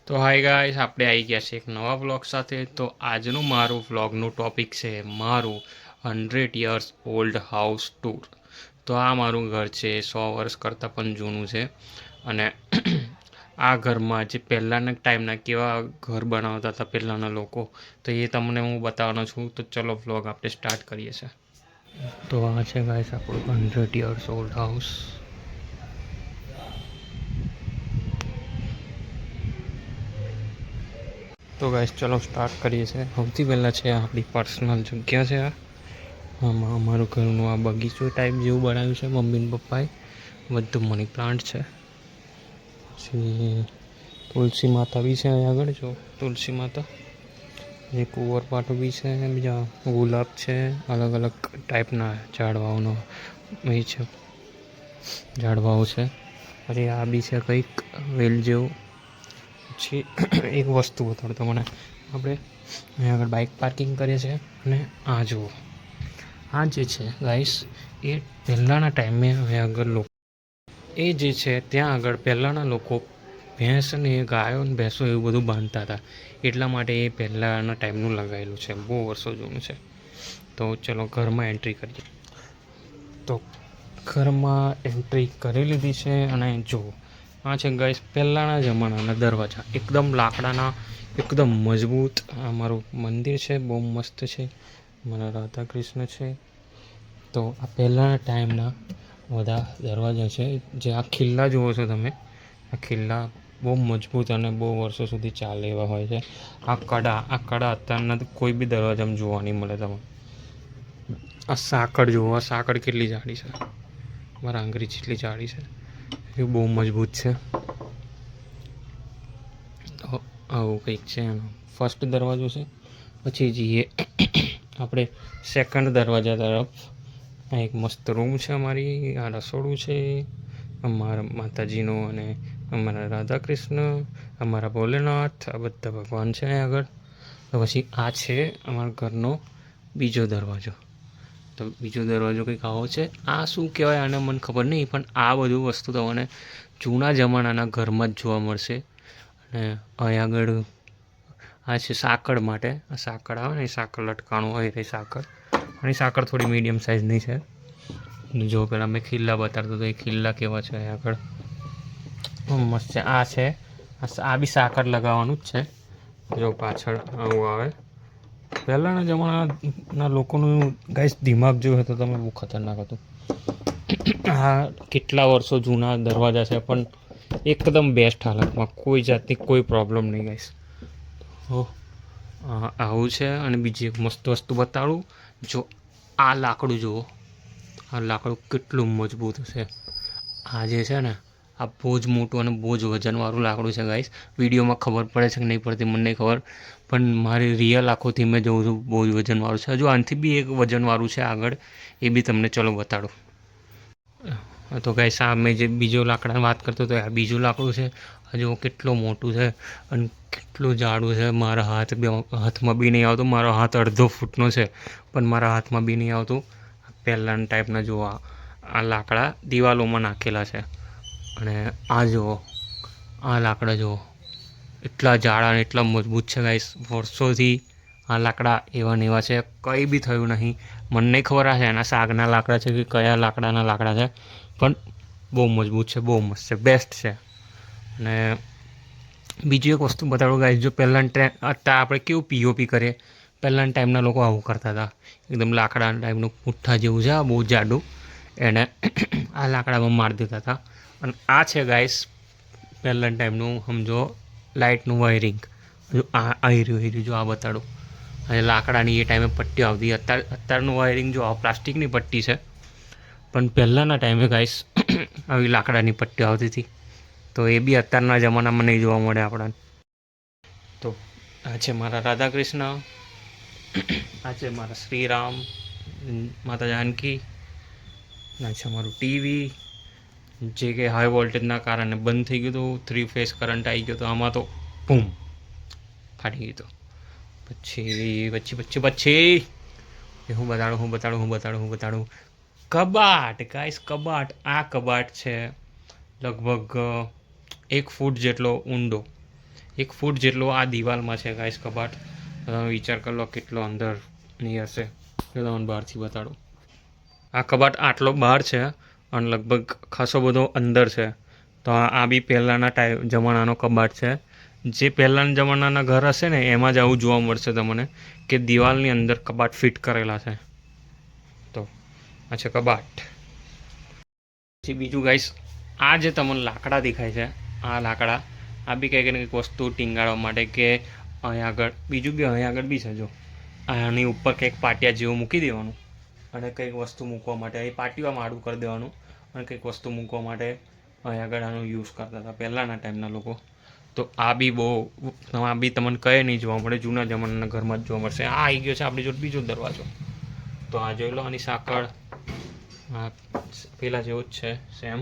તો hi guys, આપણે આવી ગયા છે એક નવા વ્લોગ સાથે. તો આજનું મારું વ્લોગનું ટોપિક છે મારું 100 યર્સ ઓલ્ડ હાઉસ ટૂર. તો આ મારું ઘર છે, 100 વર્ષ કરતાં પણ જૂનું છે. અને આ ઘરમાં જે પહેલાંના ટાઈમના કેવા ઘર બનાવતા હતા પહેલાંના લોકો, તો એ તમને હું બતાવવાનો છું. તો ચલો વ્લોગ આપણે સ્ટાર્ટ કરીએ છીએ. તો આ છે ગાઈસ આપણું 100 યર્સ ઓલ્ડ હાઉસ. તો ગાઈસ ચલો સ્ટાર્ટ કરીએ છીએ. સૌથી પહેલાં છે આપણી પર્સનલ જગ્યા છે. આમાં અમારું ઘરનું આ બગીચો ટાઈપ જેવું બનાવ્યું છે મમ્મી ને પપ્પાએ. બધું મની પ્લાન્ટ છે. પછી તુલસી માતા બી છે અહીંયા આગળ. જો તુલસી માતા, એક કુંવરપાઠો બી છે, બીજા ગુલાબ છે, અલગ અલગ ટાઈપના ઝાડવાઓનો એ છે, ઝાડવાઓ છે. પછી આ બી છે કંઈક વેલ જેવું. પછી એક વસ્તુ બતાડો તમને. આપણે અહીંયા આગળ બાઇક પાર્કિંગ કરીએ છીએ. અને આ જુઓ, આ જે છે ગાઈસ, એ પહેલાંના ટાઈમે અહીંયા આગળ લોકો એ જે છે ત્યાં આગળ પહેલાંના લોકો ભેંસ ને ગાયો ને ભેંસો એવું બધું બાંધતા હતા. એટલા માટે એ પહેલાંના ટાઈમનું લગાવેલું છે, બહુ વર્ષો જૂનું છે. તો ચલો ઘરમાં એન્ટ્રી કરીએ. તો ઘરમાં એન્ટ્રી કરી લીધી છે. અને જુઓ, આ છે ગાઈસ પહેલાંના જમાનાના દરવાજા, એકદમ લાકડાના, એકદમ મજબૂત. આ મારું મંદિર છે, બહુ મસ્ત છે. મારા રાધા કૃષ્ણ છે. તો આ પહેલાંના ટાઈમના બધા દરવાજા છે. જે આ ખિલ્લા જુઓ છો તમે, આ ખિલ્લા બહુ મજબૂત અને બહુ વર્ષો સુધી ચાલે એવા હોય છે. આ કડા અત્યારના કોઈ બી દરવાજામાં જોવા નહીં મળે તમે. આ સાંકળ જુઓ, આ સાંકળ કેટલી જાડી છે, મારા આંગળી જેટલી જાડી છે. એ બહુ મજબૂત છે. તો આવું કંઈક છે. એનો ફર્સ્ટ દરવાજો છે. પછી જઈએ આપણે સેકન્ડ દરવાજા તરફ. આ એક મસ્ત રૂમ છે અમારી. આ રસોડું છે અમારા માતાજીનો, અને અમારા રાધા કૃષ્ણ, અમારા ભોલેનાથ, આ બધા ભગવાન છે અહીં આગળ. તો પછી આ છે અમારા ઘરનો બીજો દરવાજો. તો બીજો દરવાજો કંઈક આવો છે. આ શું કહેવાય આને મને ખબર નહીં, પણ આ બધું વસ્તુ તમને જૂના જમાનાના ઘરમાં જ જોવા મળશે. અને અહીં આગળ આ છે સાંકળ માટે. આ સાંકળ આવે ને, એ સાંકળ લટકાણું હોય એ સાંકળ. અને સાંકળ થોડી મીડિયમ સાઇઝની છે. જો પેલા મેં ખિલ્લા બતાડતો તો એ ખિલ્લા કેવા છે અહીં આગળ, મસ્ત છે. આ છે, આ બી સાંકળ લગાવવાનું જ છે. જો પાછળ આવું આવે. પહેલાંના જમાનાના લોકોનું ગાઈસ દિમાગ જોયું તો તમે બહુ ખતરનાક હતું. આ કેટલા વર્ષો જૂના દરવાજા છે, પણ એકદમ બેસ્ટ હાલતમાં, કોઈ જાતની કોઈ પ્રોબ્લેમ નહીં ગાઈસ. આવું છે. અને બીજી એક મસ્ત વસ્તુ બતાડું. જો આ લાકડું જુઓ, આ લાકડું કેટલું મજબૂત છે. આ જે છે ને, આ બહુ જ મોટું અને બહુ જ વજનવાળું લાકડું છે ગાઈસ. વિડીયોમાં ખબર પડે છે કે નહીં પડતી મને નહીં ખબર, પણ મારી રિયલ આંખોથી મેં જોઉં છું બહુ જ વજનવાળું છે. હજુ આનાથી બી એક વજનવાળું છે આગળ, એ બી તમને ચલો બતાડું. તો ગાઈસ આ મેં જે બીજો લાકડાની વાત કરતો હતો, આ બીજું લાકડું છે. હજુ કેટલું મોટું છે અને કેટલું જાડું છે. મારા હાથમાં બી નહીં આવતું. મારો હાથ અડધો ફૂટનો છે, પણ મારા હાથમાં બી નહીં આવતું. પહેલાંના ટાઈપના જુઓ, આ લાકડા દિવાલોમાં નાખેલા છે. અને આ જુઓ, આ લાકડા જુઓ, એટલા જાડા અને એટલા મજબૂત છે ગાઈસ. વર્ષોથી આ લાકડા એવા ને એવા છે, કંઈ બી થયું નહીં. મને નહીં ખબર છે એના સાગના લાકડા છે કે કયા લાકડાના લાકડા છે, પણ બહુ મજબૂત છે, બહુ મસ્ત છે, બેસ્ટ છે. અને બીજી એક વસ્તુ બતાડો ગાઈસ. જો પહેલાંના અત્યારે આપણે કેવું પીઓપી કરીએ, પહેલાંના ટાઈમના લોકો આવું કરતા હતા. એકદમ લાકડાના ટાઈપનું પુઠ્ઠા જેવું છે, આ બહુ જાડું, એને આ લાકડામાં મારી દેતા હતા. અને આ છે ગાઈસ પહેલાંના ટાઈમનું, સમજો લાઇટનું વાયરિંગ. જો આ હીર્યું જો આ બતાડું. અને લાકડાની એ ટાઈમે પટ્ટીઓ આવતી. અત્યારનું વાયરિંગ જો આ પ્લાસ્ટિકની પટ્ટી છે, પણ પહેલાંના ટાઈમે ગાઈસ આવી લાકડાની પટ્ટીઓ આવતી હતી. તો એ બી અત્યારના જમાનામાં નહીં જોવા મળે આપણને. તો આ છે મારા રાધા કૃષ્ણ, આ છે મારા શ્રીરામ, માતા જાનકી. આ છે મારું ટીવી, જે કે હાઈ વોલ્ટેજના કારણે બંધ થઈ ગયું હતું. 3 ફેઝ કરંટ આવી ગયો હતો આમાં, તો બૂમ ફાટી ગયું હતું. પછી હું બતાડું કબાટ ગાઈસ. કબાટ, આ કબાટ છે લગભગ 1 ફૂટ જેટલો ઊંડો. 1 ફૂટ જેટલો આ દિવાલમાં છે ગાઈસ કબાટ. તમે વિચાર કરી લો કેટલો અંદરની હશે. જો તમને બહારથી બતાડું. આ કબાટ આટલો બહાર છે અને લગભગ ખાસો બધો અંદર છે. તો આ બી પહેલાંના જમાનાનો કબાટ છે. જે પહેલાંના જમાનાના ઘર હશે ને એમાં જ આવું જોવા મળશે તમને કે દિવાલની અંદર કબાટ ફિટ કરેલા છે. તો આ છે કબાટ. પછી બીજું ગાઈસ, આ જે તમને લાકડા દેખાય છે, આ લાકડા, આ બી કંઈક ને કંઈક વસ્તુ ટીંગાળવા માટે કે અહીંયા આગળ બીજું બી અહીંયા આગળ બી છે. જો આની ઉપર કંઈક પાટિયા જેવું મૂકી દેવાનું અને કંઈક વસ્તુ મૂકવા માટે અહીં પાટિયામાં આડું કરી દેવાનું અને કંઈક વસ્તુ મૂકવા માટે અહીંયા આગળ આનો યુઝ કરતા હતા પહેલાંના ટાઈમના લોકો. તો આ બી તમને કહે નહીં જોવા મળે, જૂના જમાનાના ઘરમાં જ જોવા મળશે. આ આવી ગયો છે આપણી જોડે બીજો દરવાજો. તો આ જોઈ લો, આની સાંકળ હા પેલા જેવો જ છે સેમ.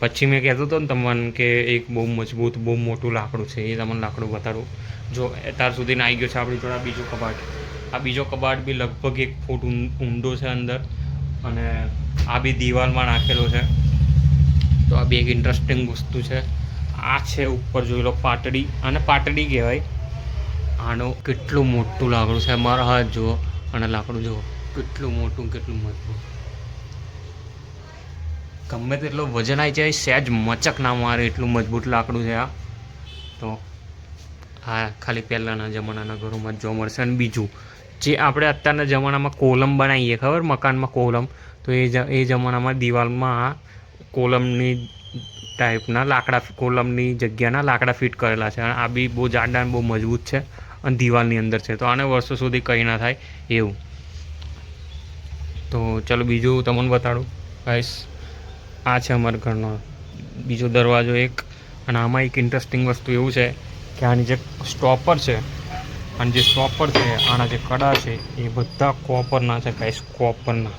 પછી મેં કહેતો હતો ને તમને કે એક બહુ મજબૂત બહુ મોટું લાકડું છે, એ તમને લાકડું બતાડું. જો અત્યાર સુધીને આવી ગયો છે આપણી જોડે બીજો કબાટ. આ બીજો કબાટ બી લગભગ 1 ફૂટ ઊંડો છે અંદર અને આ બી દિવાલમાં નાખેલો છે. તો આ બી એક ઇન્ટરેસ્ટિંગ વસ્તુ છે. આ છે ઉપર જોઈ લો પાટડી, આને પાટડી કહેવાય. આનો કેટલું મોટું લાકડું છે, મારા હાથ જુઓ અને લાકડું જુઓ કેટલું મોટું કેટલું મજબૂત. ગમે તેટલો વજન આવી જાય સહેજ મચક ના મારે એટલું મજબૂત લાકડું છે આ. તો આ ખાલી પહેલાંના જમાનાના ઘરોમાં જ જોવા મળશે. અને બીજું જે આપણે અત્યારના જમાનામાં કોલમ બનાવીએ ખબર મકાનમાં કોલમ, તો એ જમાનામાં દિવાલમાં આ કોલમની ટાઈપના લાકડા, કોલમની જગ્યાના લાકડા ફિટ કરેલા છે. અને આ બી બહુ જાડા અને બહુ મજબૂત છે અને દિવાલની અંદર છે. તો આને વર્ષો સુધી કંઈ ના થાય એવું. તો ચલો બીજું તમને બતાડું ગાઈસ. આ છે અમારા ઘરનો બીજો દરવાજો એક. અને આમાં એક ઇન્ટરેસ્ટિંગ વસ્તુ એવું છે કે આની જે સ્ટોપર છે, અને જે સ્ટોપર છે, આના જે કડા છે એ બધા કોપરના છે ગાઈસ, કોપરના.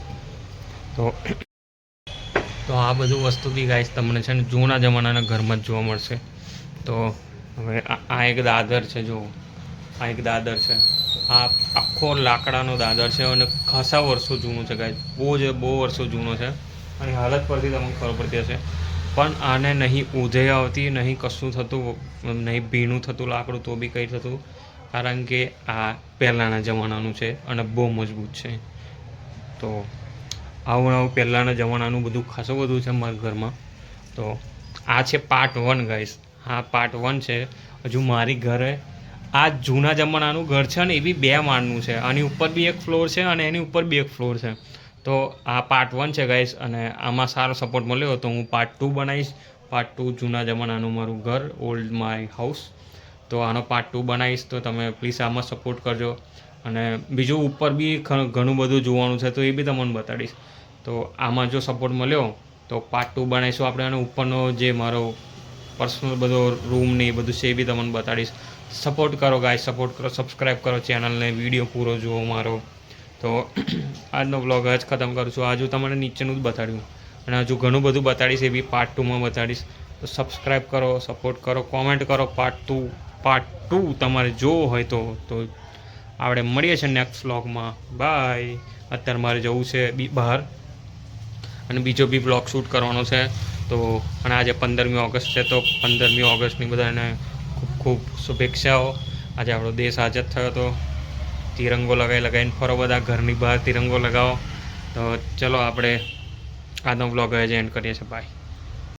તો આ બધું વસ્તુ બી ગાઈસ તમને છે ને જૂના જમાનાના ઘરમાં જ જોવા મળશે. તો હવે આ એક દાદર છે, જો આ એક દાદર છે. આ આખો લાકડાનો દાદર છે અને ખાસા વર્ષો જૂનું છે ગાઈસ, બહુ વર્ષો જૂનો છે. અને હાલત પરથી તમને ખબર પડતી હશે. પણ આને નહીં ઊંધે આવતી, નહીં કશું થતું, નહીં ભીનું થતું લાકડું તો બી કંઈ થતું, કારણ કે આ પહેલાંના જમાનાનું છે અને બહુ મજબૂત છે. તો આવું પહેલાંના જમાનાનું બધું ખાસું બધું છે મારા ઘરમાં. તો આ છે પાર્ટ 1 ગાઈસ. હા પાર્ટ 1 છે. હજુ મારી ઘરે આ જૂના જમાનાનું ઘર છે ને એ બી 2 માળનું છે. આની ઉપર બી 1 ફ્લોર છે અને એની ઉપર બી 1 ફ્લોર છે. તો આ પાર્ટ 1 છે ગાઈસ. અને આમાં સારો સપોર્ટ મળ્યો તો હું પાર્ટ 2 બનાવીશ. પાર્ટ 2 જૂના જમાનાનું મારું ઘર, ઓલ્ડ માય હાઉસ. તો આનો પાર્ટ 2 બનાવીશ. તો તમે પ્લીઝ આમાં સપોર્ટ કરજો. અને બીજું ઉપર બી ઘણું બધું જોવાનું છે તો એ બી તમને બતાડીશ. તો આમાં જો સપોર્ટ મળ્યો તો પાર્ટ 2 બનાવીશું આપણે. અને ઉપરનો જે મારો પર્સનલ બધો રૂમ ને એ બધું છે એ બી તમને બતાડીશ. સપોર્ટ કરો ગાઈસ, સપોર્ટ કરો, સબસ્ક્રાઈબ કરો ચેનલને, વિડીયો પૂરો જુઓ મારો. તો આજનો વ્લોગ જ ખતમ કરું છું. હજુ તમને નીચેનું જ બતાડ્યું અને હજુ ઘણું બધું બતાડીશ, એ બી પાર્ટ 2માં બતાડીશ. તો સબસ્ક્રાઈબ કરો, સપોર્ટ કરો, કોમેન્ટ કરો પાર્ટ 2 તમારે જોવો હોય તો આપણે મળીએ છીએ નેક્સ્ટ વ્લોગમાં. બાય. અત્યારે મારે જવું છે બહાર અને બીજો બી વ્લોગ શૂટ કરવાનો છે. તો અને આજે 15મી ઓગસ્ટ છે, તો 15મી ઓગસ્ટની બધાને ખૂબ ખૂબ શુભેચ્છાઓ. આજે આપણો દેશ આઝાદ થયો હતો. તિરંગો લગાવીને ફરો, બધા ઘરની બહાર તિરંગો લગાવો. તો ચલો આપણે આજનો વ્લોગ જ એન્ડ કરીએ છીએ. બાય.